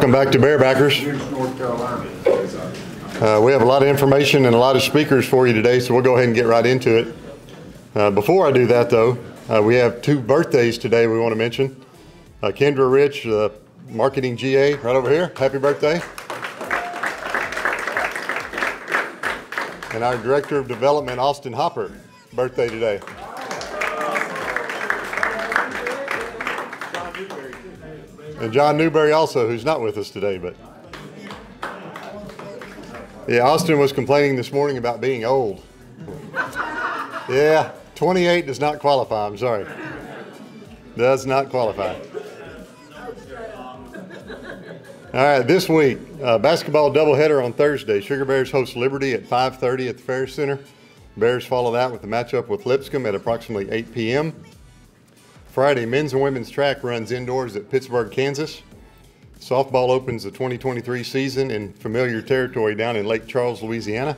Welcome back to Bearbackers. We have a lot of information and a lot of speakers for you today, so we'll go ahead and get right into it. Before I do that, though, we have two birthdays today we want to mention. Kendra Rich, Marketing GA, right over here. Happy birthday. And our Director of Development, Austin Hopper, birthday today. And John Newberry also, who's not with us today, but yeah, Austin was complaining this morning about being old. Yeah, 28 does not qualify, I'm sorry. Does not qualify. All right, this week, basketball doubleheader on Thursday. Sugar Bears host Liberty at 5:30 at the Ferris Center. Bears follow that with a matchup with Lipscomb at approximately 8 p.m. Friday, men's and women's track runs indoors at Pittsburgh, Kansas. Softball opens the 2023 season in familiar territory down in Lake Charles, Louisiana.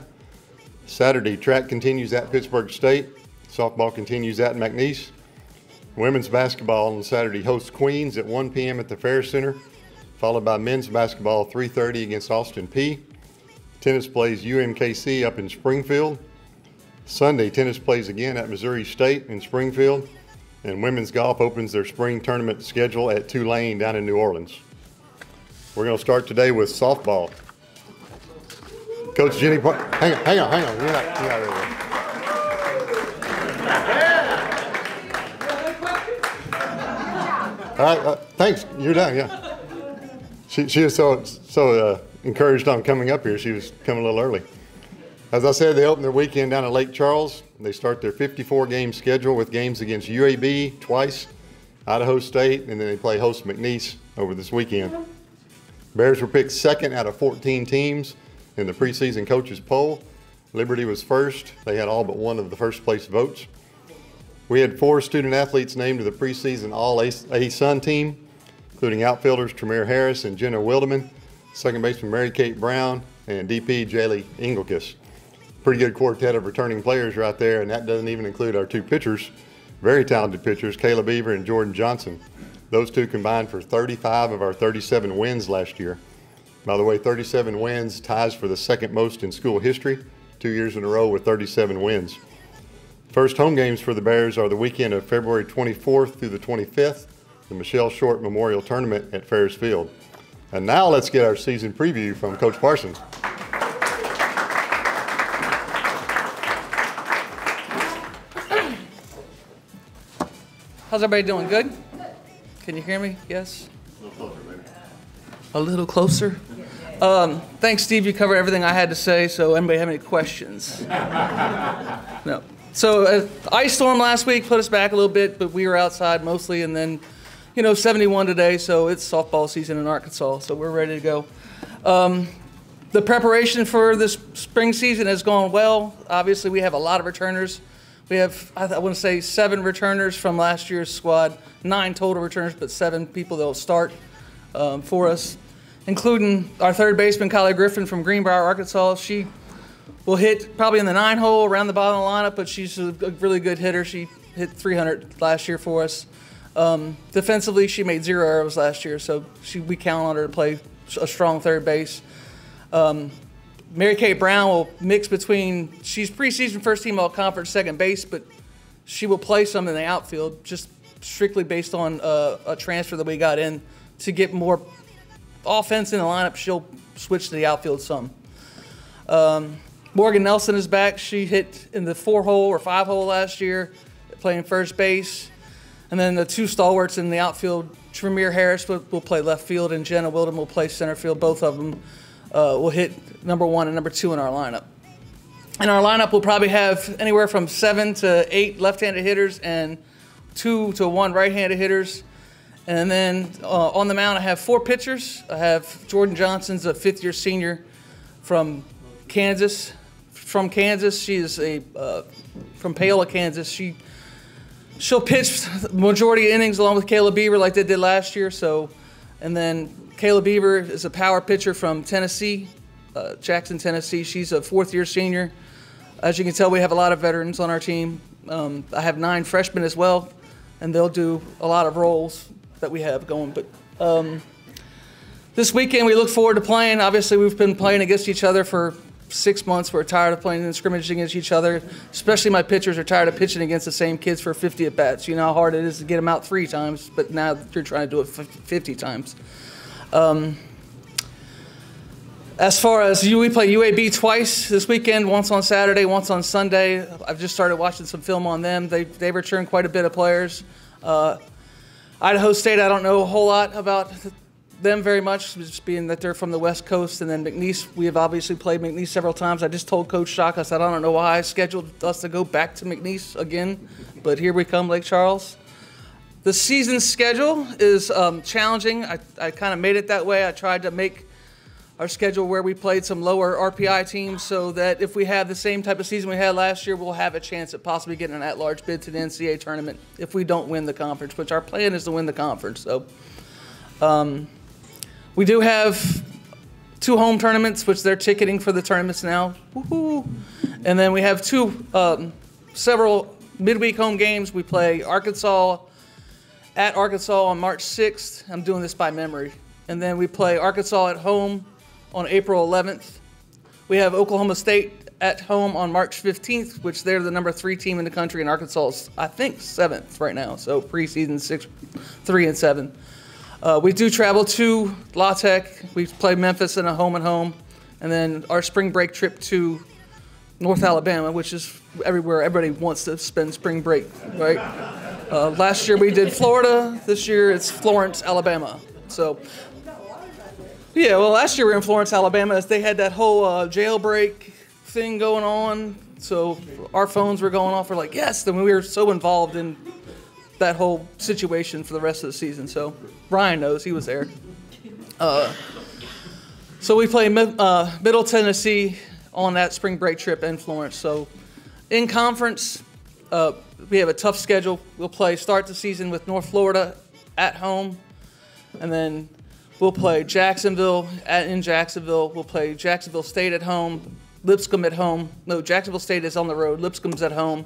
Saturday, track continues at Pittsburgh State. Softball continues at McNeese. Women's basketball on Saturday hosts Queens at 1 p.m. at the Ferris Center, followed by men's basketball 3:30 against Austin Peay. Tennis plays UMKC up in Springfield. Sunday, tennis plays again at Missouri State in Springfield. And women's golf opens their spring tournament schedule at Tulane down in New Orleans. We're going to start today with softball. Coach Jenny, hang on. You're not ready. All right, thanks. You're done, yeah. She was so encouraged on coming up here. She was coming a little early. As I said, they open their weekend down at Lake Charles. They start their 54-game schedule with games against UAB twice, Idaho State, and then they play host McNeese over this weekend. Bears were picked second out of 14 teams in the preseason coaches poll. Liberty was first. They had all but one of the first place votes. We had 4 student athletes named to the preseason All-A-Sun team, including outfielders Tremere Harris and Jenna Wildeman, second baseman Mary Kate Brown, and DP Jaylee Engelkes. Pretty good quartet of returning players right there, and that doesn't even include our 2 pitchers, very talented pitchers, Kayla Beaver and Jordan Johnson. Those 2 combined for 35 of our 37 wins last year. By the way, 37 wins ties for the second most in school history, 2 years in a row with 37 wins. First home games for the Bears are the weekend of February 24th through the 25th, the Michelle Short Memorial Tournament at Ferris Field. And now let's get our season preview from Coach Parsons. How's everybody doing? Good? Can you hear me? Yes? A little closer? Thanks, Steve. You covered everything I had to say, so anybody have any questions? No. So ice storm last week put us back a little bit, but we were outside mostly, and then, 71 today, so it's softball season in Arkansas, so we're ready to go. The preparation for this spring season has gone well. Obviously, we have a lot of returners. We have, I want to say, 7 returners from last year's squad, 9 total returners, but 7 people that will start for us, including our third baseman, Kylie Griffin from Greenbrier, Arkansas. She will hit probably in the 9 hole around the bottom of the lineup, but she's a really good hitter. She hit 300 last year for us. Defensively, she made 0 errors last year, so we count on her to play a strong third base. Mary Kate Brown will mix between, she's preseason first team all conference second base, but she will play some in the outfield just strictly based on a transfer that we got in to get more offense in the lineup. She'll switch to the outfield some. Morgan Nelson is back. She hit in the 4 hole or 5 hole last year, playing first base. And then the 2 stalwarts in the outfield, Tremere Harris will play left field and Jenna Wilden will play center field. Both of them will hit number 1 and number 2 in our lineup. In our lineup, we'll probably have anywhere from 7 to 8 left-handed hitters and 2 to 1 right-handed hitters. And then on the mound, I have 4 pitchers. I have Jordan Johnson's a 5th-year senior from Kansas. She is from Paola, Kansas. She'll pitch the majority of innings along with Kayla Beaver like they did last year. And then Kayla Beaver is a power pitcher from Tennessee, Jackson, Tennessee. She's a 4th-year senior. As you can tell, we have a lot of veterans on our team. I have 9 freshmen as well, and they'll do a lot of roles that we have going. But This weekend, we look forward to playing. Obviously, we've been playing against each other for 6 months. We're tired of playing and scrimmaging against each other. Especially my pitchers are tired of pitching against the same kids for 50 at-bats. You know how hard it is to get them out 3 times, but now you're trying to do it 50 times. As far as we play UAB twice this weekend, once on Saturday, once on Sunday. I've just started watching some film on them. They've returned quite a bit of players. Idaho State, I don't know a whole lot about them very much, just being that they're from the West Coast. And then McNeese, we have obviously played McNeese several times. I just told Coach Shock, I said, I don't know why I scheduled us to go back to McNeese again, but here we come, Lake Charles. The season schedule is challenging. I kind of made it that way. I tried to make our schedule where we played some lower RPI teams so that if we have the same type of season we had last year, we'll have a chance at possibly getting an at-large bid to the NCAA tournament if we don't win the conference, which our plan is to win the conference. So we do have 2 home tournaments, which they're ticketing for the tournaments now. Woohoo! And then we have several midweek home games. We play Arkansas at Arkansas on March 6th. I'm doing this by memory. And then we play Arkansas at home on April 11th. We have Oklahoma State at home on March 15th, which they're the number 3 team in the country, and Arkansas is, I think, 7th right now. So preseason 3 and 7. We do travel to La Tech. We play Memphis in a home and home. And then our spring break trip to North Alabama, which is everywhere everybody wants to spend spring break, right? Last year we did Florida. This year it's Florence, Alabama. So, yeah, well, last year we were in Florence, Alabama. They had that whole jailbreak thing going on. So our phones were going off. We're like, yes. Then we were so involved in that whole situation for the rest of the season. So Ryan knows, he was there. So we play Middle Tennessee on that spring break trip in Florence. So in conference, we have a tough schedule. We'll start the season with North Florida at home, and then we'll play Jacksonville in Jacksonville. We'll play Jacksonville State at home, Lipscomb at home. No, Jacksonville State is on the road. Lipscomb's at home.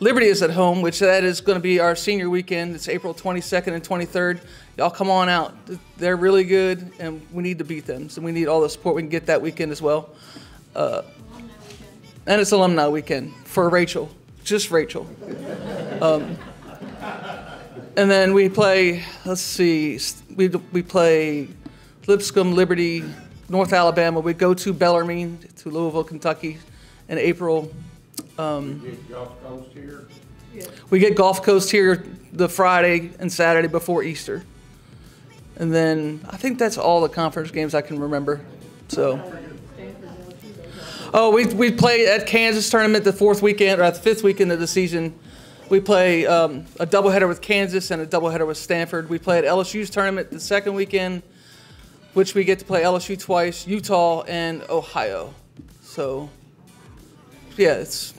Liberty is at home, which that is going to be our senior weekend. It's April 22nd and 23rd. Y'all come on out. They're really good, and we need to beat them. So we need all the support we can get that weekend as well. And it's alumni weekend for Rachel, just Rachel. And then we play, let's see, we play Lipscomb, Liberty, North Alabama. We go to Bellarmine, to Louisville, Kentucky in April. Gulf Coast here? We get Gulf Coast here the Friday and Saturday before Easter. And then I think that's all the conference games I can remember. So, we play at Kansas tournament the 4th weekend, or at the 5th weekend of the season. We play a doubleheader with Kansas and a doubleheader with Stanford. We play at LSU's tournament the 2nd weekend, which we get to play LSU twice, Utah and Ohio. So, yeah, it's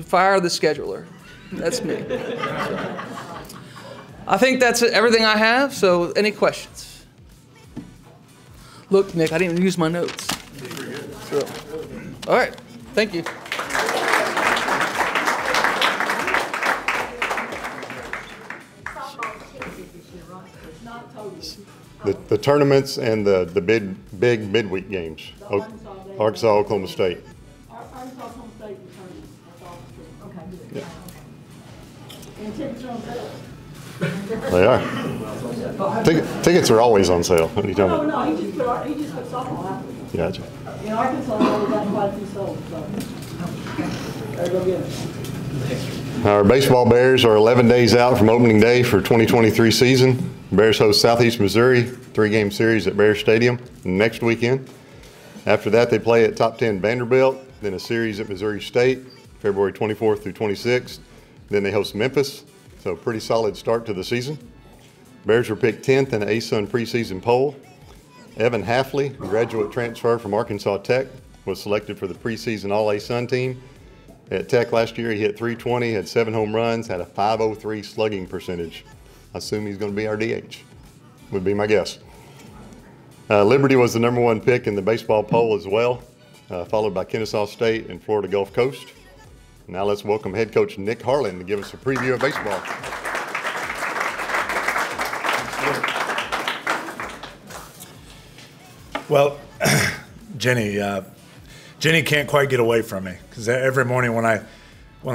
fire the scheduler. That's me. So, I think that's everything I have. So, any questions? Look, Nick, I didn't even use my notes. So, all right, thank you. The tournaments and the big midweek games. Arkansas, Oklahoma State. Arkansas, Oklahoma State is tournament. That's all. Okay, good. Yeah. And tickets are on sale. They are. Tickets are always on sale. What are you talking about? No, he just put softball out there. Gotcha. In Arkansas, we always got quite a few sold, so. There you go get it. Our baseball Bears are 11 days out from opening day for 2023 season. Bears host Southeast Missouri, 3-game series at Bears Stadium next weekend. After that, they play at Top 10 Vanderbilt, then a series at Missouri State, February 24th through 26th. Then they host Memphis, so a pretty solid start to the season. Bears were picked 10th in the ASUN preseason poll. Evan Halfley, a graduate transfer from Arkansas Tech, was selected for the preseason All-ASUN team. At Tech last year, he hit .320, had 7 home runs, had a .503 slugging percentage. I assume he's going to be our DH, would be my guess. Liberty was the #1 pick in the baseball poll as well, followed by Kennesaw State and Florida Gulf Coast. Now let's welcome head coach Nick Harlan to give us a preview of baseball. Well, Jenny can't quite get away from me because every morning when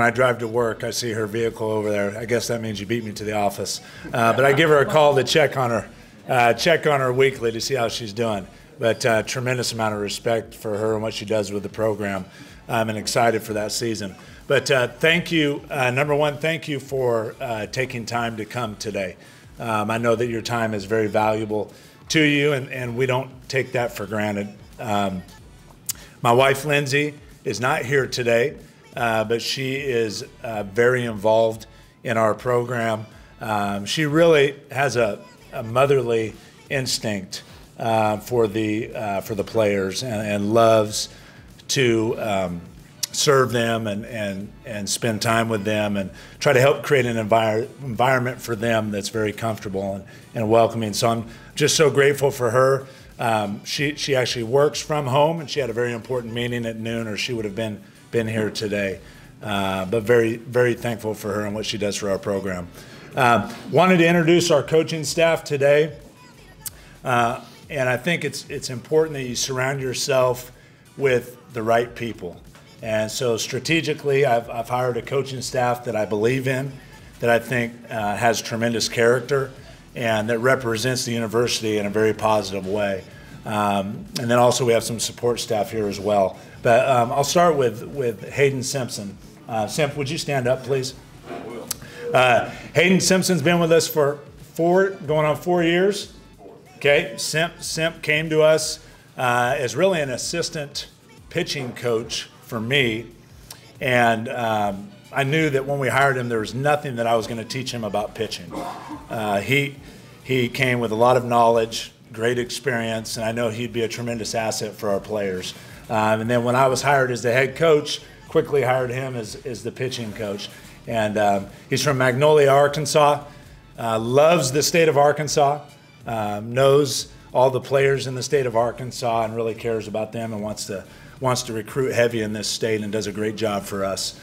I drive to work, I see her vehicle over there. I guess that means you beat me to the office. But I give her a call to check on her weekly to see how she's doing. But tremendous amount of respect for her and what she does with the program. I'm excited for that season. But thank you. Number one, thank you for taking time to come today. I know that your time is very valuable to you, and we don't take that for granted. My wife, Lindsay, is not here today, but she is very involved in our program. She really has a motherly instinct for the players and loves to serve them and spend time with them and try to help create an environment for them that's very comfortable and welcoming. So I'm just so grateful for her. She actually works from home, and she had a very important meeting at noon, or she would have been here today. But very, very thankful for her and what she does for our program. Wanted to introduce our coaching staff today. And I think it's important that you surround yourself with the right people. And so strategically, I've hired a coaching staff that I believe in, that I think has tremendous character, and that represents the university in a very positive way. And then also we have some support staff here as well. But I'll start with Hayden Simpson. Simp, would you stand up, please? I will. Hayden Simpson's been with us for going on 4 years. Okay, Simp came to us as really an assistant pitching coach for me, and I knew that when we hired him, there was nothing that I was going to teach him about pitching. He came with a lot of knowledge, great experience, and I know he'd be a tremendous asset for our players. And then when I was hired as the head coach, quickly hired him as the pitching coach. And he's from Magnolia, Arkansas, loves the state of Arkansas, knows all the players in the state of Arkansas and really cares about them and wants to recruit heavy in this state and does a great job for us.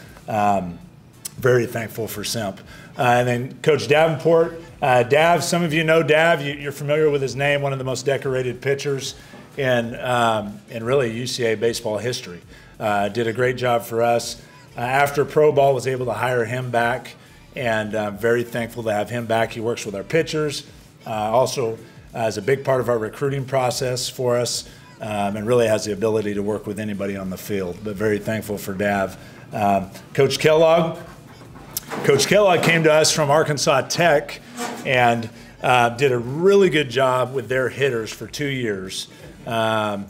Very thankful for Simp. And then Coach Davenport. Dav, some of you know Dav. You're familiar with his name, one of the most decorated pitchers in really UCA baseball history. Did a great job for us. After Pro Ball, was able to hire him back, and very thankful to have him back. He works with our pitchers, also is a big part of our recruiting process for us, and really has the ability to work with anybody on the field. But very thankful for Dav. Coach Kellogg. Coach Kellogg came to us from Arkansas Tech and did a really good job with their hitters for 2 years. And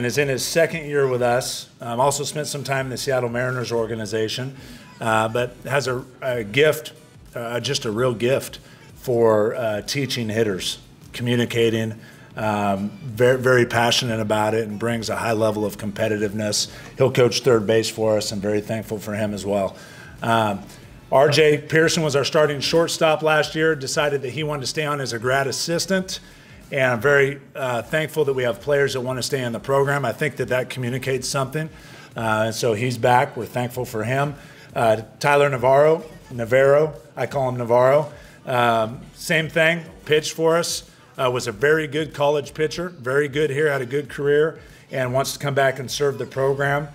is in his second year with us. Also spent some time in the Seattle Mariners organization, but has a gift, just a real gift for teaching hitters, communicating, very, very passionate about it, and brings a high level of competitiveness. He'll coach third base for us, and very thankful for him as well. RJ Pearson was our starting shortstop last year, decided that he wanted to stay on as a grad assistant. And I'm very thankful that we have players that want to stay in the program. I think that communicates something. And so he's back. We're thankful for him. Tyler Navarro, I call him Navarro. Same thing, pitched for us. Was a very good college pitcher, very good here, had a good career, and wants to come back and serve the program.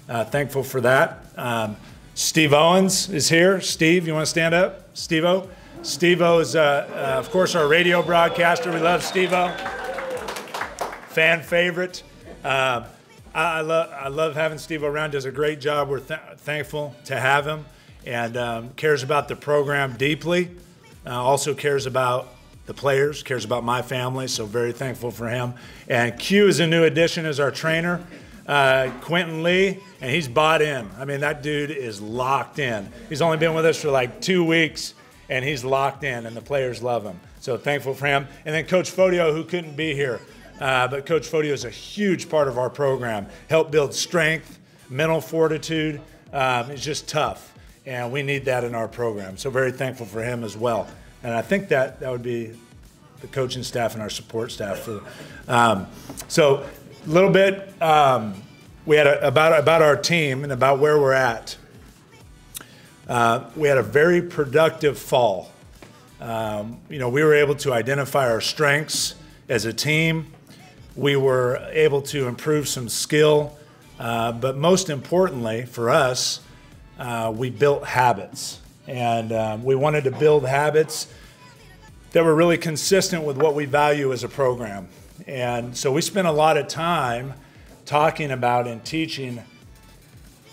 Thankful for that. Steve Owens is here. Steve, you want to stand up? Steve-O? Steve-O is, of course, our radio broadcaster. We love Steve-O. Fan favorite. I love having Steve-O around. Does a great job. We're thankful to have him, and cares about the program deeply. Also cares about the players, cares about my family, so very thankful for him. And Q is a new addition as our trainer. Quentin Lee, and he's bought in. I mean, that dude is locked in. He's only been with us for like 2 weeks, and he's locked in, and the players love him. So thankful for him. And then Coach Fodio, who couldn't be here, but Coach Fodio is a huge part of our program. Helped build strength, mental fortitude. It's just tough, and we need that in our program. So very thankful for him as well. And I think that would be the coaching staff and our support staff. So a little bit, we had about our team and about where we're at. We had a very productive fall. We were able to identify our strengths as a team. we were able to improve some skill, but most importantly for us, we built habits. And we wanted to build habits that were really consistent with what we value as a program. And so we spent a lot of time talking about and teaching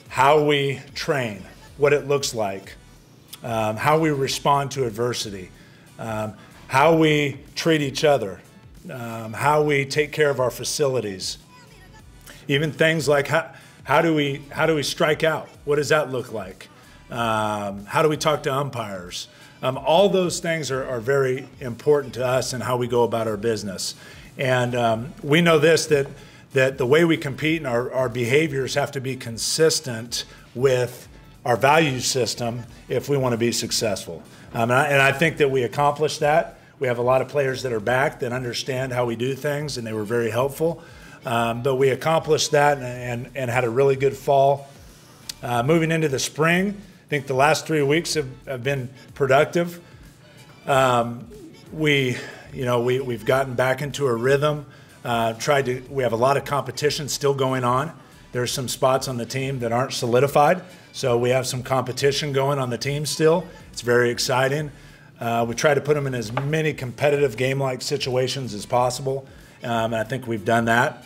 how we train, what it looks like, how we respond to adversity, how we treat each other, how we take care of our facilities, even things like how do we strike out? What does that look like? How do we talk to umpires? All those things are very important to us and how we go about our business. And we know this, that the way we compete and our behaviors have to be consistent with our value system if we want to be successful. And I think that we accomplished that. We have a lot of players that are back that understand how we do things, and they were very helpful. But we accomplished that and had a really good fall. Moving into the spring, I think the last 3 weeks have been productive. We've gotten back into a rhythm. We have a lot of competition still going on. There's some spots on the team that aren't solidified, so we have some competition going on the team still. It's very exciting. We try to put them in as many competitive game-like situations as possible, and I think we've done that.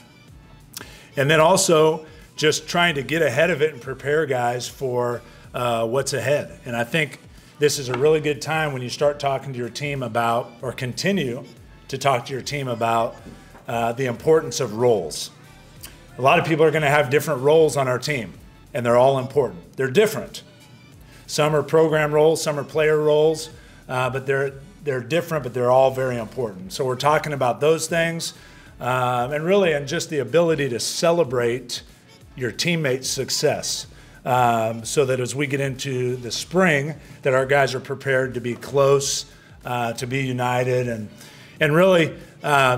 And then also just trying to get ahead of it and prepare guys for what's ahead. And I think this is a really good time when you start talking to your team about, or continue to talk to your team about, the importance of roles. A lot of people are going to have different roles on our team, and they're all important. They're different. Some are program roles, some are player roles, but they're different, but they're all very important. So we're talking about those things, and just the ability to celebrate your teammates' success, so that as we get into the spring, that our guys are prepared to be close, to be united, and really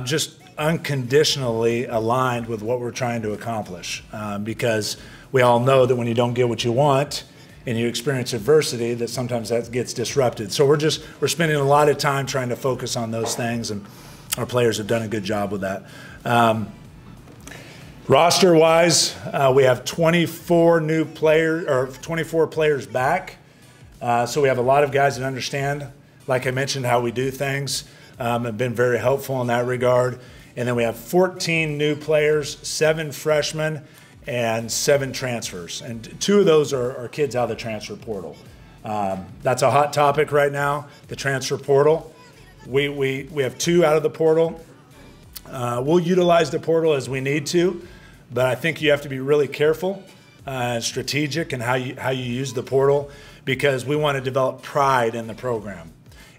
just unconditionally aligned with what we're trying to accomplish, because we all know that when you don't get what you want and you experience adversity, that sometimes that gets disrupted. So we're spending a lot of time trying to focus on those things, and our players have done a good job with that. Roster-wise, we have 24 new players, or 24 players back. So we have a lot of guys that understand, like I mentioned, how we do things, have been very helpful in that regard. And then we have 14 new players, 7 freshmen, and 7 transfers. And 2 of those are kids out of the transfer portal. That's a hot topic right now, the transfer portal. We have 2 out of the portal. We'll utilize the portal as we need to, but I think you have to be really careful and strategic in how you use the portal, because we want to develop pride in the program.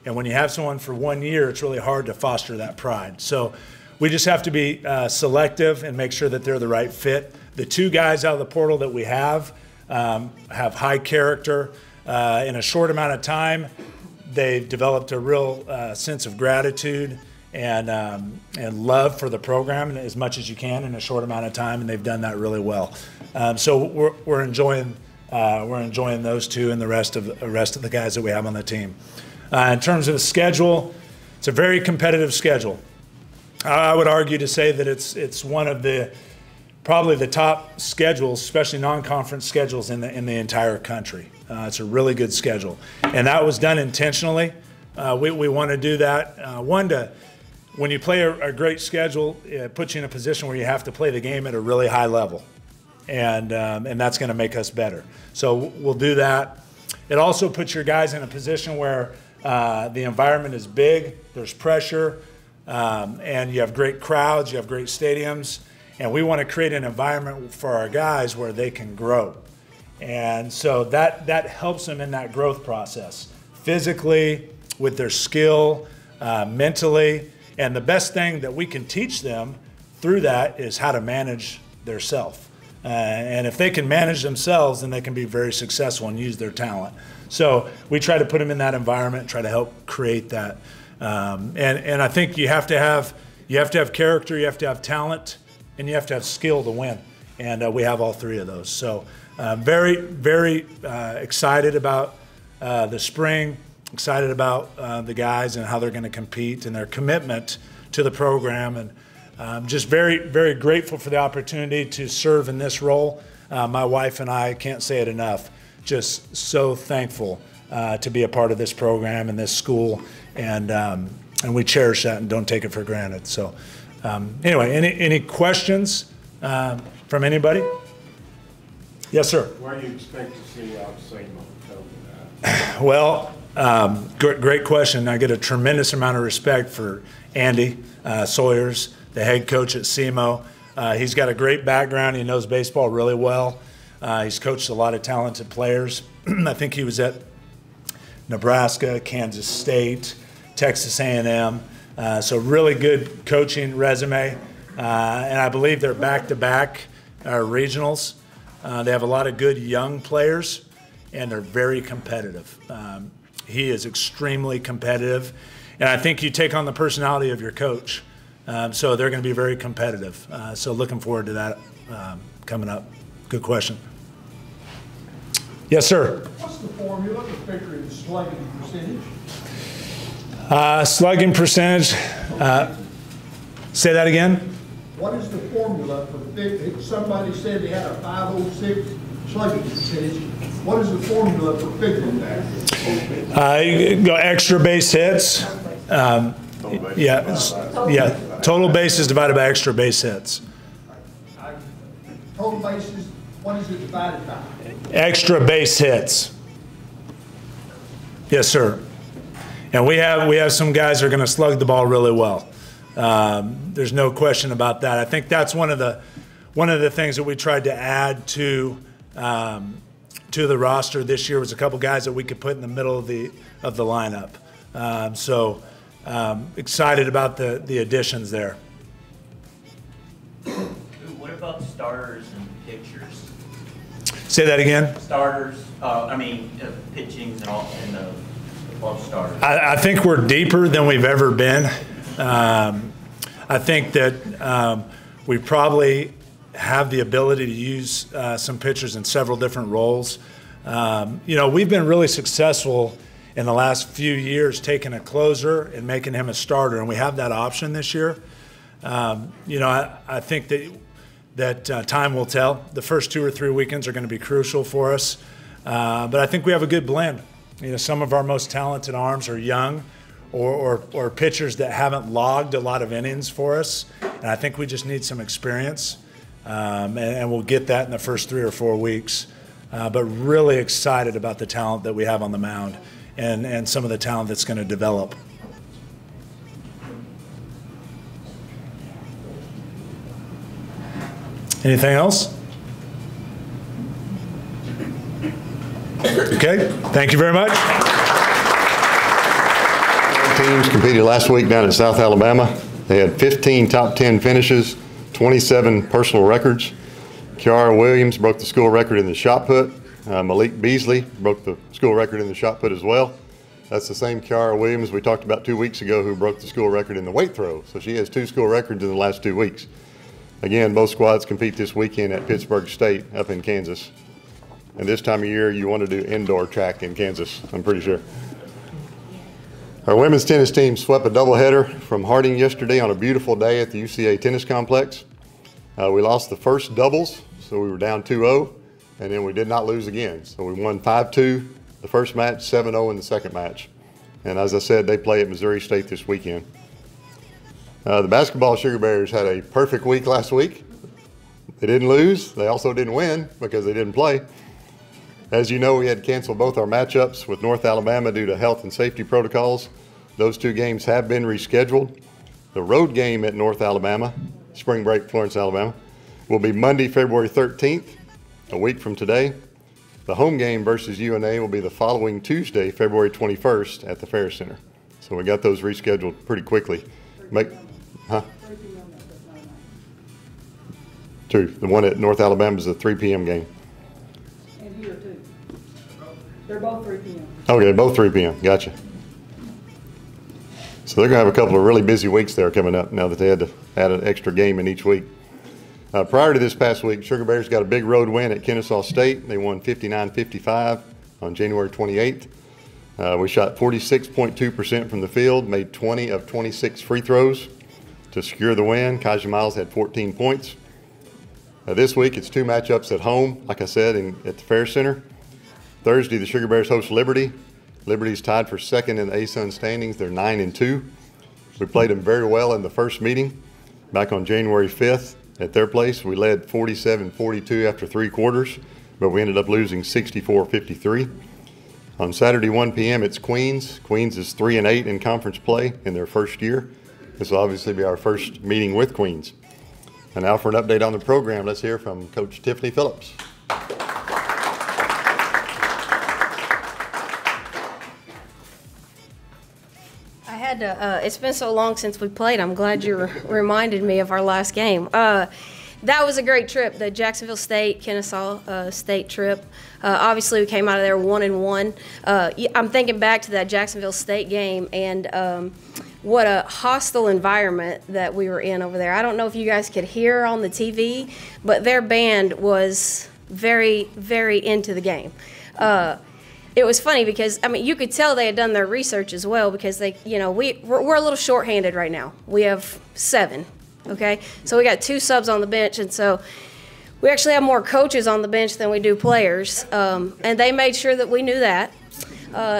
And when you have someone for 1 year, it's really hard to foster that pride. So we just have to be selective and make sure that they're the right fit. The 2 guys out of the portal that we have high character. In a short amount of time, they've developed a real sense of gratitude and love for the program as much as you can in a short amount of time, and they've done that really well. So we're enjoying those 2 and the rest of the guys that we have on the team. In terms of the schedule, it's a very competitive schedule. I would argue to say that it's one of probably the top schedules, especially non-conference schedules in the entire country. It's a really good schedule, and that was done intentionally. We want to do that. When you play a great schedule, it puts you in a position where you have to play the game at a really high level, and that's going to make us better. So we'll do that. It also puts your guys in a position where the environment is big, there's pressure, and you have great crowds, you have great stadiums, and we want to create an environment for our guys where they can grow. And so that helps them in that growth process, physically, with their skill, mentally. And the best thing that we can teach them through that is how to manage their self. And if they can manage themselves, then they can be very successful and use their talent. So we try to put them in that environment, try to help create that. And I think you have to have character, you have to have talent, and you have to have skill to win. And we have all 3 of those. So very, very excited about the spring, excited about the guys and how they're going to compete and their commitment to the program. And just very, very grateful for the opportunity to serve in this role. My wife and I can't say it enough. Just so thankful to be a part of this program and this school, and we cherish that and don't take it for granted. So, anyway, any questions from anybody? Yes, sir. Where do you expect to see outside Well, great question. I get a tremendous amount of respect for Andy Sawyers, the head coach at SEMO. He's got a great background. He knows baseball really well. He's coached a lot of talented players. I think he was at Nebraska, Kansas State, Texas A&M. So really good coaching resume. And I believe they're back-to-back regionals. They have a lot of good young players, and they're very competitive. He is extremely competitive, and I think you take on the personality of your coach. So they're going to be very competitive. So looking forward to that coming up. Good question. Yes, sir. What's the formula for figuring slugging percentage? Slugging percentage. Say that again. What is the formula for somebody said they had a 506 slugging percentage? What is the formula for figuring that? You go extra base hits. Yeah. Total bases divided by extra base hits. Total bases, what is it divided by? Extra base hits. Yes, sir. And we have some guys that are going to slug the ball really well. There's no question about that. I think that's one of the things that we tried to add to the roster this year was a couple guys that we could put in the middle of the lineup. So excited about the additions there. What about starters and pitchers? Say that again. Starters, pitchings and all, and the starters. I think we're deeper than we've ever been. I think that we probably have the ability to use some pitchers in several different roles. We've been really successful in the last few years taking a closer and making him a starter, and we have that option this year. I think that time will tell. The first 2 or 3 weekends are going to be crucial for us, but I think we have a good blend. Some of our most talented arms are young or pitchers that haven't logged a lot of innings for us, and I think we just need some experience, and we'll get that in the first 3 or 4 weeks. But really excited about the talent that we have on the mound and some of the talent that's going to develop. Anything else? Okay, thank you very much. Teams competed last week down in South Alabama. They had 15 top 10 finishes, 27 personal records. Kiara Williams broke the school record in the shot put. Malik Beasley broke the school record in the shot put as well. That's the same Kiara Williams we talked about 2 weeks ago who broke the school record in the weight throw. So she has 2 school records in the last 2 weeks. Again, both squads compete this weekend at Pittsburgh State up in Kansas. And this time of year, you want to do indoor track in Kansas, I'm pretty sure. Our women's tennis team swept a doubleheader from Harding yesterday on a beautiful day at the UCA Tennis Complex. We lost the first doubles, so we were down 2-0, and then we did not lose again. So we won 5-2 the first match, 7-0 in the second match. And as I said, they play at Missouri State this weekend. The basketball Sugar Bears had a perfect week last week. They didn't lose. They also didn't win because they didn't play. As you know, we had to cancel both our matchups with North Alabama due to health and safety protocols. Those 2 games have been rescheduled. The road game at North Alabama, spring break, Florence, Alabama, will be Monday, February 13th, a week from today. The home game versus UNA will be the following Tuesday, February 21st at the Fair Center. So we got those rescheduled pretty quickly. True. The one at North Alabama is a 3 p.m. game. And here too. They're both 3 p.m. Okay, both 3 p.m. Gotcha. So they're going to have a couple of really busy weeks there coming up now that they had to add an extra game in each week. Prior to this past week, Sugar Bears got a big road win at Kennesaw State. They won 59-55 on January 28th. We shot 46.2% from the field, made 20 of 26 free throws. to secure the win. Kaja Miles had 14 points. This week, it's 2 matchups at home, like I said, at the Fair Center. Thursday, the Sugar Bears host Liberty. Liberty's tied for second in the ASUN standings. They're 9-2. We played them very well in the first meeting back on January 5th at their place. We led 47-42 after 3 quarters, but we ended up losing 64-53. On Saturday, 1 p.m., it's Queens. Queens is 3-8 in conference play in their first year. This will obviously be our first meeting with Queens. And now for an update on the program, let's hear from Coach Tiffany Phillips. It's been so long since we played. I'm glad you reminded me of our last game. That was a great trip, the Jacksonville State, Kennesaw State trip. Obviously, we came out of there 1-1. I'm thinking back to that Jacksonville State game and what a hostile environment that we were in over there. I don't know if you guys could hear on the TV, but their band was very, very into the game. It was funny because, I mean, you could tell they had done their research as well because they, you know, we're a little shorthanded right now. We have 7, okay? So we got 2 subs on the bench, and so we actually have more coaches on the bench than we do players, and they made sure that we knew that.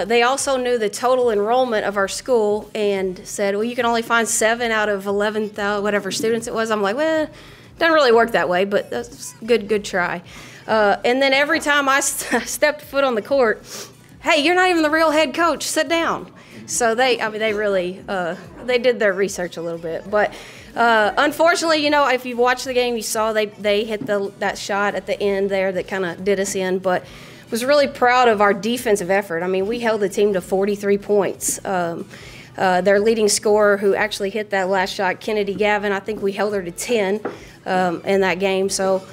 They also knew the total enrollment of our school and said, well, you can only find 7 out of 11,000, whatever students it was. I'm like, well, it doesn't really work that way, but that's good try. And then every time I stepped foot on the court, hey, you're not even the real head coach, sit down. So they really, they did their research a little bit. But unfortunately, you know, if you watched the game, you saw they hit that shot at the end there that kind of did us in. But was really proud of our defensive effort. I mean, we held the team to 43 points. Their leading scorer, who actually hit that last shot, Kennedy Gavin, I think we held her to 10 in that game. So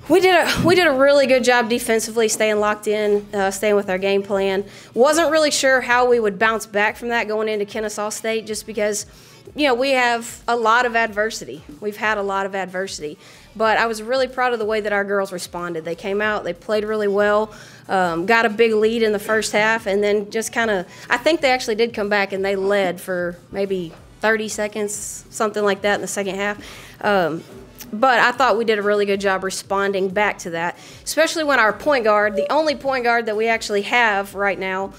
we did a really good job defensively, staying locked in, staying with our game plan. Wasn't really sure how we would bounce back from that going into Kennesaw State, just because, you know, we have a lot of adversity. We've had a lot of adversity. But I was really proud of the way that our girls responded. They came out, they played really well, got a big lead in the first half, and then just kind of, I think they actually did come back and they led for maybe 30 seconds, something like that in the second half. But I thought we did a really good job responding back to that, especially when our point guard, the only point guard that we actually have right now,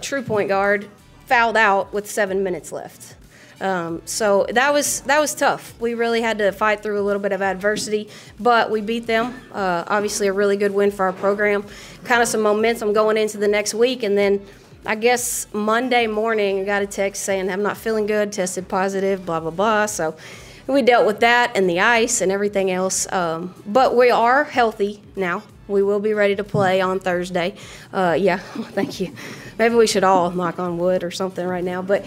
true point guard, fouled out with 7 minutes left. So that was tough. We really had to fight through a little bit of adversity, but we beat them. Obviously a really good win for our program. Kind of some momentum going into the next week, and then I guess Monday morning I got a text saying I'm not feeling good, tested positive, blah, blah, blah. So we dealt with that and the ice and everything else. But we are healthy now. We will be ready to play on Thursday. Yeah, thank you. Maybe we should all knock on wood or something right now. But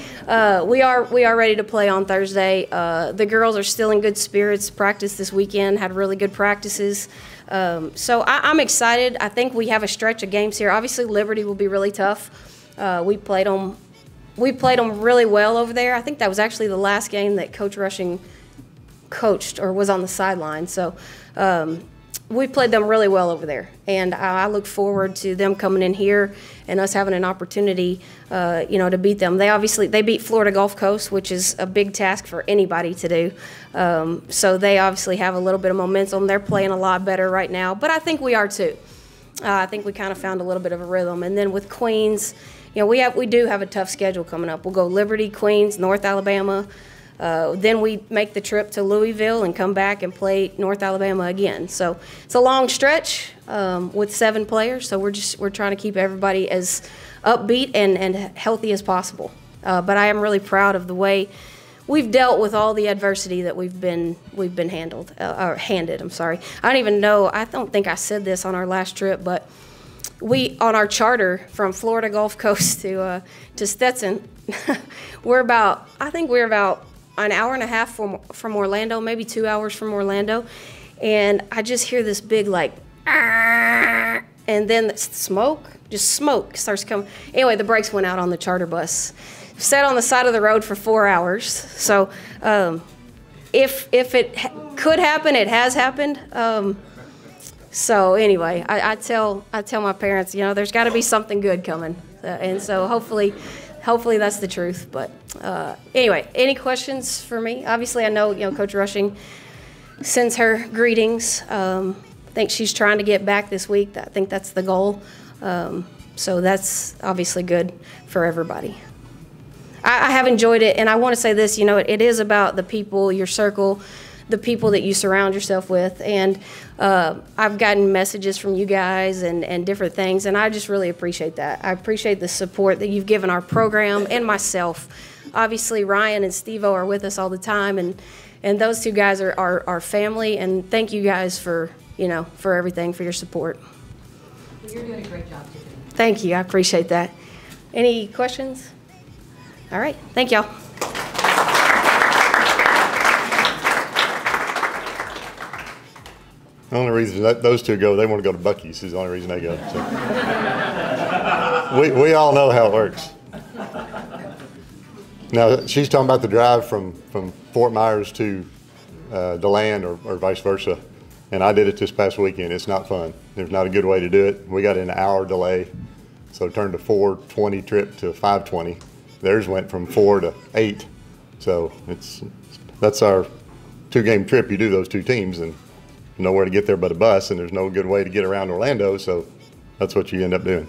we are ready to play on Thursday. The girls are still in good spirits. Practice this weekend, had really good practices. So I'm excited. I think we have a stretch of games here. Obviously, Liberty will be really tough. We played them really well over there. I think that was actually the last game that Coach Rushing coached or was on the sideline. So we played them really well over there, and I look forward to them coming in here and us having an opportunity, you know, to beat them. They beat Florida Gulf Coast, which is a big task for anybody to do. So they obviously have a little bit of momentum. They're playing a lot better right now, but I think we are too. I think we kind of found a little bit of a rhythm. And then with Queens, you know, we do have a tough schedule coming up. We'll go Liberty, Queens, North Alabama. Then we make the trip to Louisville and come back and play North Alabama again. So it's a long stretch with 7 players. So we're trying to keep everybody as upbeat and healthy as possible. But I am really proud of the way we've dealt with all the adversity that we've been handed. I'm sorry. I don't even know. I don't think I said this on our last trip, but on our charter from Florida Gulf Coast to Stetson, we're about an hour and a half from Orlando, maybe 2 hours from Orlando, and I just hear this big like, and then the smoke starts coming. Anyway, the brakes went out on the charter bus. Sat on the side of the road for 4 hours. So if it could happen, it has happened. So anyway, I tell my parents, you know, there's got to be something good coming. And so hopefully that's the truth. But anyway, any questions for me? Obviously, I know, Coach Rushing sends her greetings. I think she's trying to get back this week. I think that's the goal. So that's obviously good for everybody. I have enjoyed it, and I want to say this, it is about the people, your circle, the people that you surround yourself with. And I've gotten messages from you guys and different things, and I just really appreciate that. I appreciate the support that you've given our program and myself. Obviously, Ryan and Steve-O are with us all the time, and those two guys are family, and thank you guys for everything, for your support. You're doing a great job, Tiffany. Thank you. I appreciate that. Any questions? All right. Thank y'all. The only reason that those two go, they want to go to Buc-ee's is the only reason they go. So. we all know how it works. Now, she's talking about the drive from Fort Myers to DeLand or vice versa. And I did it this past weekend. It's not fun. There's not a good way to do it. We got an hour delay, so it turned a 4:20 trip to 5:20. Theirs went from 4 to 8. So that's our 2-game trip. You do those two teams and nowhere to get there but a bus, and there's no good way to get around Orlando, so that's what you end up doing.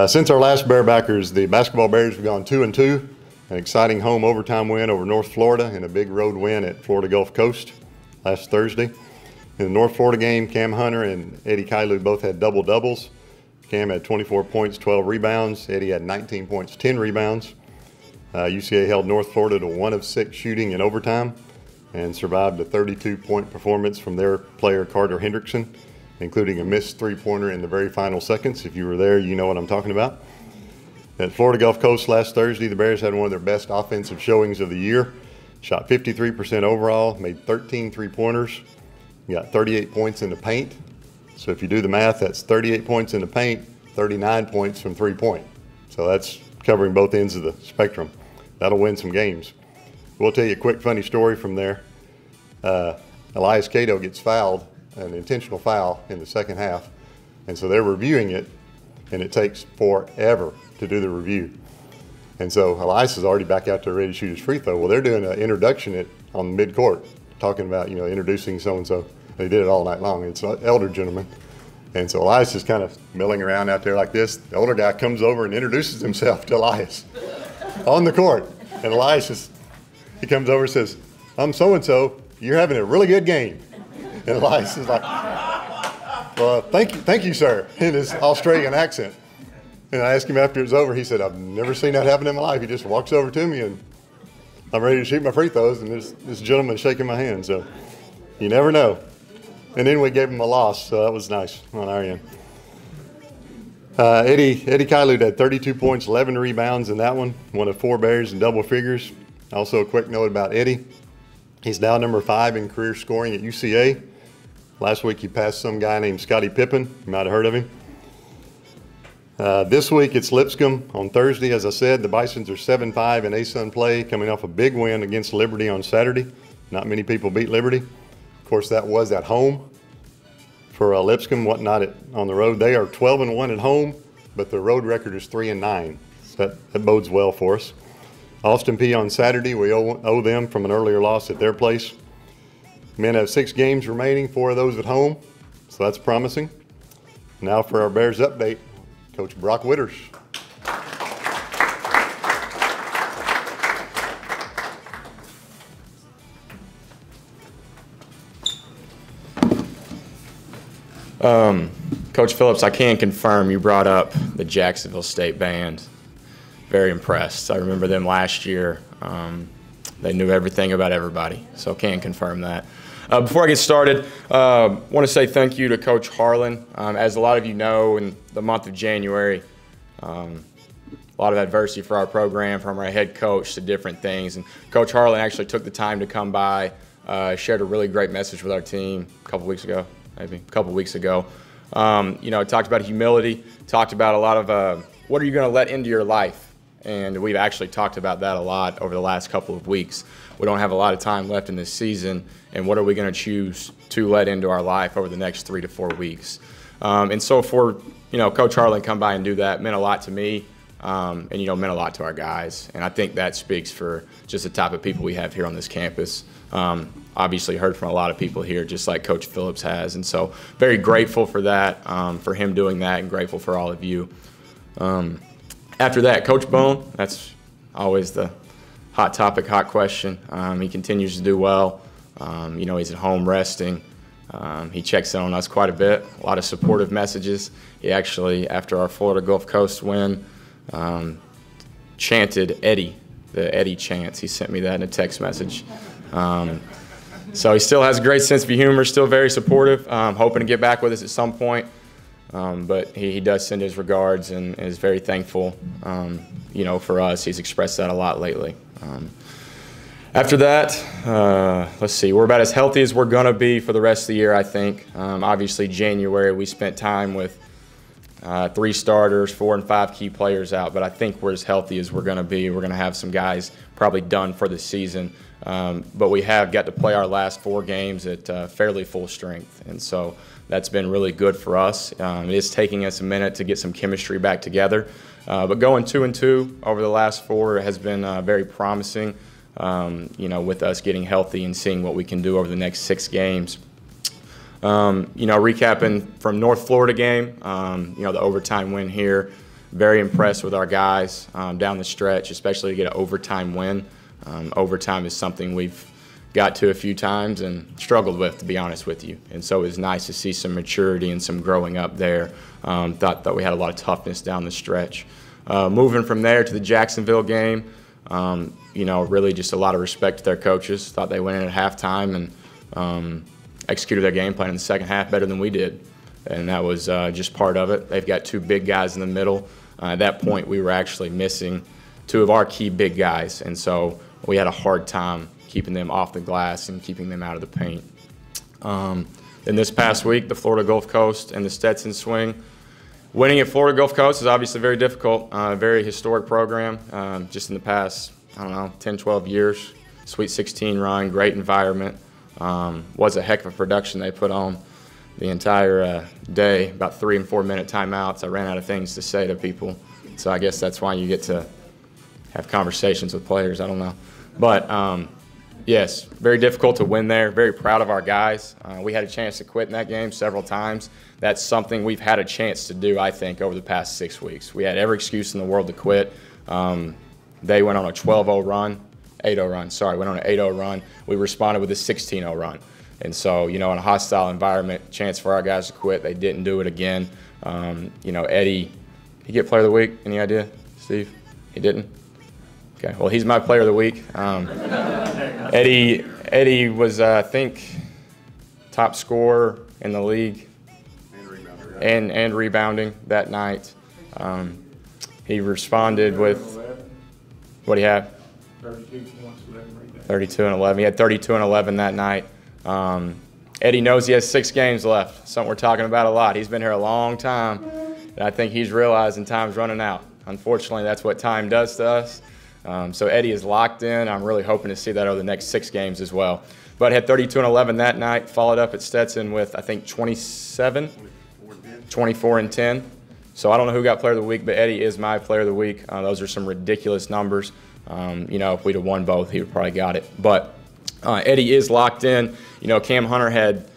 Since our last Bearbackers, the basketball Bears have gone 2-2, an exciting home overtime win over North Florida and a big road win at Florida Gulf Coast last Thursday. In the North Florida game, Cam Hunter and Eddie Kailu both had double-doubles. Cam had 24 points, 12 rebounds. Eddie had 19 points, 10 rebounds. UCA held North Florida to 1 of 6 shooting in overtime and survived a 32-point performance from their player Carter Hendrickson, including a missed three-pointer in the very final seconds. If you were there, you know what I'm talking about. At Florida Gulf Coast last Thursday, the Bears had one of their best offensive showings of the year. Shot 53% overall, made 13 three-pointers, got 38 points in the paint. So if you do the math, that's 38 points in the paint, 39 points from three-point. So that's covering both ends of the spectrum. That'll win some games. We'll tell you a quick funny story from there. Elias Cato gets fouled, an intentional foul in the second half, and so they're reviewing it, and it takes forever to do the review. And so Elias is already back out there ready to shoot his free throw. Well, they're doing an introduction on mid-court, talking about, introducing so-and-so. They did it all night long. It's an elder gentleman. And so Elias is kind of milling around out there like this. The older guy comes over and introduces himself to Elias on the court. And Elias he comes over and says, "I'm so-and-so, you're having a really good game." And Elias is like, "Well, thank you, sir," in his Australian accent. And I asked him after it was over, he said, "I've never seen that happen in my life." He just walks over to me and I'm ready to shoot my free throws, and this gentleman shaking my hand. So you never know. And then we gave him a loss, so that was nice on our end. Eddie Kailu had 32 points, 11 rebounds in that one of 4 Bears in double figures. Also a quick note about Eddie. He's now number 5 in career scoring at UCA. Last week he passed some guy named Scottie Pippen. You might have heard of him. This week it's Lipscomb on Thursday. As I said, the Bisons are 7-5 in ASUN play, coming off a big win against Liberty on Saturday. Not many people beat Liberty. Of course, that was at home for Lipscomb, whatnot on the road. They are 12-1 at home, but their road record is 3-9. So that bodes well for us. Austin Peay on Saturday, we owe them from an earlier loss at their place. Men have 6 games remaining, 4 of those at home, so that's promising. Now for our Bears update, Coach Brock Widders. Coach Phillips, I can confirm you brought up the Jacksonville State Band. Very impressed. I remember them last year. They knew everything about everybody, so can confirm that. Before I get started, I want to say thank you to Coach Harlan. As a lot of you know, in the month of January, a lot of adversity for our program, from our head coach to different things. And Coach Harlan actually took the time to come by, shared a really great message with our team a couple weeks ago. Talked about humility, talked about a lot of what are you going to let into your life. And we've actually talked about that a lot over the last couple of weeks. We don't have a lot of time left in this season, and what are we going to choose to let into our life over the next 3 to 4 weeks? And so for, Coach Harlan come by and do that meant a lot to me, and, meant a lot to our guys. And I think that speaks for just the type of people we have here on this campus. Obviously heard from a lot of people here, just like Coach Phillips has. And so very grateful for that, for him doing that, and grateful for all of you. After that, Coach Bone, that's always the hot topic, hot question. He continues to do well. He's at home resting. He checks in on us quite a bit, a lot of supportive messages. He actually, after our Florida Gulf Coast win, chanted Eddie, the Eddie chants. He sent me that in a text message. So he still has a great sense of humor, still very supportive, hoping to get back with us at some point. But he does send his regards and is very thankful, for us. He's expressed that a lot lately. After that, let's see, we're about as healthy as we're going to be for the rest of the year, I think. Obviously, January, we spent time with 3 starters, 4 and 5 key players out, but I think we're as healthy as we're going to be. We're going to have some guys probably done for the season, but we have got to play our last 4 games at fairly full strength, and so that's been really good for us. It is taking us a minute to get some chemistry back together, but going 2-2 over the last 4 has been very promising. With us getting healthy and seeing what we can do over the next 6 games. Recapping from North Florida game, the overtime win here. Very impressed with our guys down the stretch, especially to get an overtime win. Overtime is something we've got to a few times and struggled with, to be honest with you. And so it was nice to see some maturity and some growing up there. Thought we had a lot of toughness down the stretch. Moving from there to the Jacksonville game, really just a lot of respect to their coaches. Thought they went in at halftime and executed their game plan in the second half better than we did. And that was just part of it. They've got 2 big guys in the middle. At that point, we were actually missing 2 of our key big guys. And so we had a hard time keeping them off the glass and keeping them out of the paint. Then this past week, the Florida Gulf Coast and the Stetson Swing. Winning at Florida Gulf Coast is obviously very difficult, very historic program. Just in the past, 10, 12 years, Sweet 16 run, great environment. Was a heck of a production they put on the entire day, about 3 and 4 minute timeouts. I ran out of things to say to people, so I guess that's why you get to have conversations with players. I don't know. But yes, very difficult to win there. Very proud of our guys. We had a chance to quit in that game several times. That's something we've had a chance to do, I think, over the past 6 weeks. We had every excuse in the world to quit. They went on a 12-0 run, 8-0 run, sorry, went on an 8-0 run. We responded with a 16-0 run. And so, in a hostile environment, chance for our guys to quit. They didn't do it again. Eddie, did he get player of the week? Any idea, Steve? He didn't? Okay, well, he's my player of the week. Eddie was, I think, top scorer in the league and rebounding that night. He responded with, what do you have? 32 points, 11 rebounds. 32 and 11. He had 32 and 11 that night. Eddie knows he has 6 games left, something we're talking about a lot. He's been here a long time, and I think he's realizing time's running out. Unfortunately, that's what time does to us. So Eddie is locked in. I'm really hoping to see that over the next 6 games as well. But had 32 and 11 that night, followed up at Stetson with, I think, 24 and 10. So I don't know who got player of the week, but Eddie is my player of the week. Those are some ridiculous numbers. If we'd have won both, he would probably got it. But Eddie is locked in. Cam Hunter had,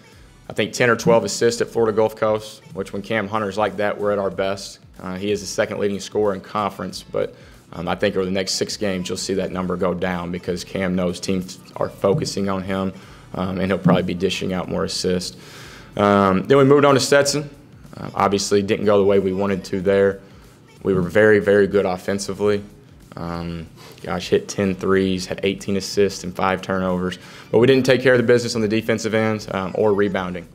I think, 10 or 12 assists at Florida Gulf Coast, which when Cam Hunter's like that, we're at our best. He is the 2nd leading scorer in conference, but I think over the next 6 games, you'll see that number go down because Cam knows teams are focusing on him, and he'll probably be dishing out more assists. Then we moved on to Stetson. Obviously, didn't go the way we wanted to there. We were very, very good offensively. Hit 10 threes, had 18 assists and 5 turnovers. But we didn't take care of the business on the defensive end or rebounding.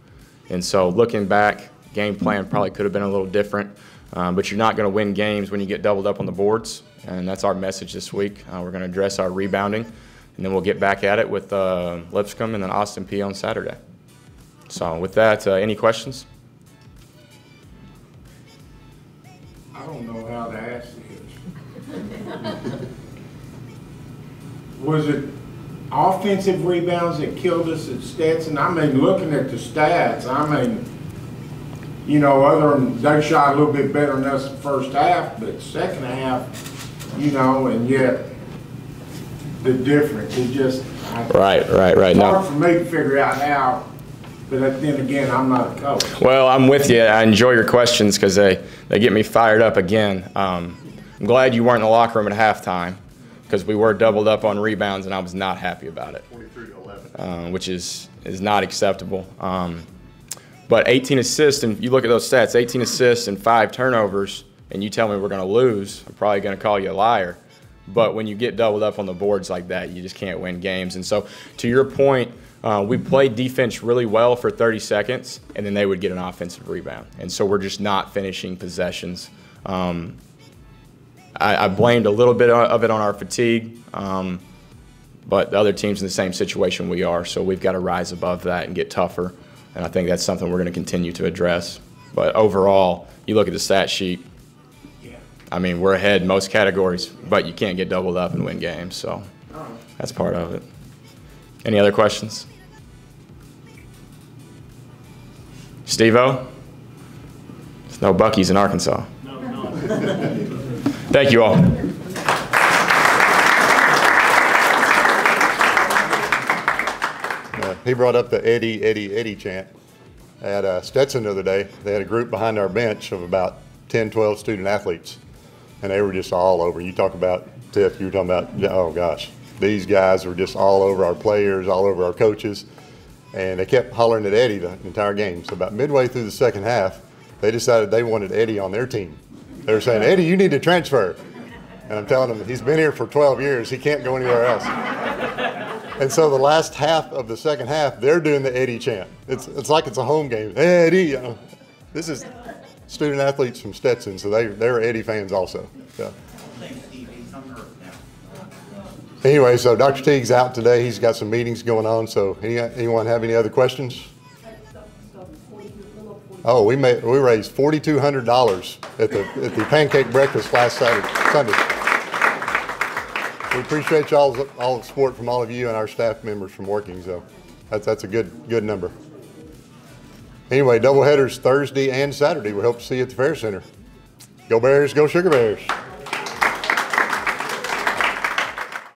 And so looking back, game plan probably could have been a little different. But you're not going to win games when you get doubled up on the boards. And that's our message this week. We're going to address our rebounding. And then we'll get back at it with Lipscomb and then Austin Peay on Saturday. So with that, any questions? I don't know how to ask this. Was it offensive rebounds that killed us at Stetson? Looking at the stats, you know, other than they shot a little bit better than us in the first half, but second half, you know, and yet the difference is just Right. it's No. hard for me to figure out how. But then again, I'm not a coach. Well, I'm with you. I enjoy your questions because they get me fired up again. I'm glad you weren't in the locker room at halftime because we were doubled up on rebounds and I was not happy about it. 43 to 11. Which is not acceptable. But 18 assists, and you look at those stats, 18 assists and 5 turnovers, and you tell me we're going to lose, I'm probably going to call you a liar. But when you get doubled up on the boards like that, you just can't win games. And so to your point, we played defense really well for 30 seconds, and then they would get an offensive rebound. And so we're just not finishing possessions. I blamed a little bit of it on our fatigue, but the other team's in the same situation we are, so we've got to rise above that and get tougher. And I think that's something we're going to continue to address. But overall, you look at the stat sheet, I mean, we're ahead in most categories, but you can't get doubled up and win games, so that's part of it. Any other questions? Steve-O? There's no Buc-ee's in Arkansas. No. Thank you all. He brought up the Eddie, Eddie, Eddie chant. At Stetson the other day, they had a group behind our bench of about 10, 12 student athletes, and they were just all over. You talk about, Tiff, you were talking about, oh gosh, these guys were just all over our players, all over our coaches, and they kept hollering at Eddie the entire game. So about midway through the second half, they decided they wanted Eddie on their team. They were saying, Eddie, you need to transfer. And I'm telling them, he's been here for 12 years. He can't go anywhere else. And so the last half of the second half, they're doing the Eddie chant. It's like it's a home game. Eddie, you know. This is student athletes from Stetson, so they're Eddie fans also. So. Anyway, so Dr. Teague's out today. He's got some meetings going on. So anyone have any other questions? Oh, we raised $4,200 at the pancake breakfast last Sunday. We appreciate all the support from all of you and our staff members from working. So that's a good number. Anyway, doubleheaders Thursday and Saturday. We hope to see you at the Fair Center. Go Bears, go Sugar Bears.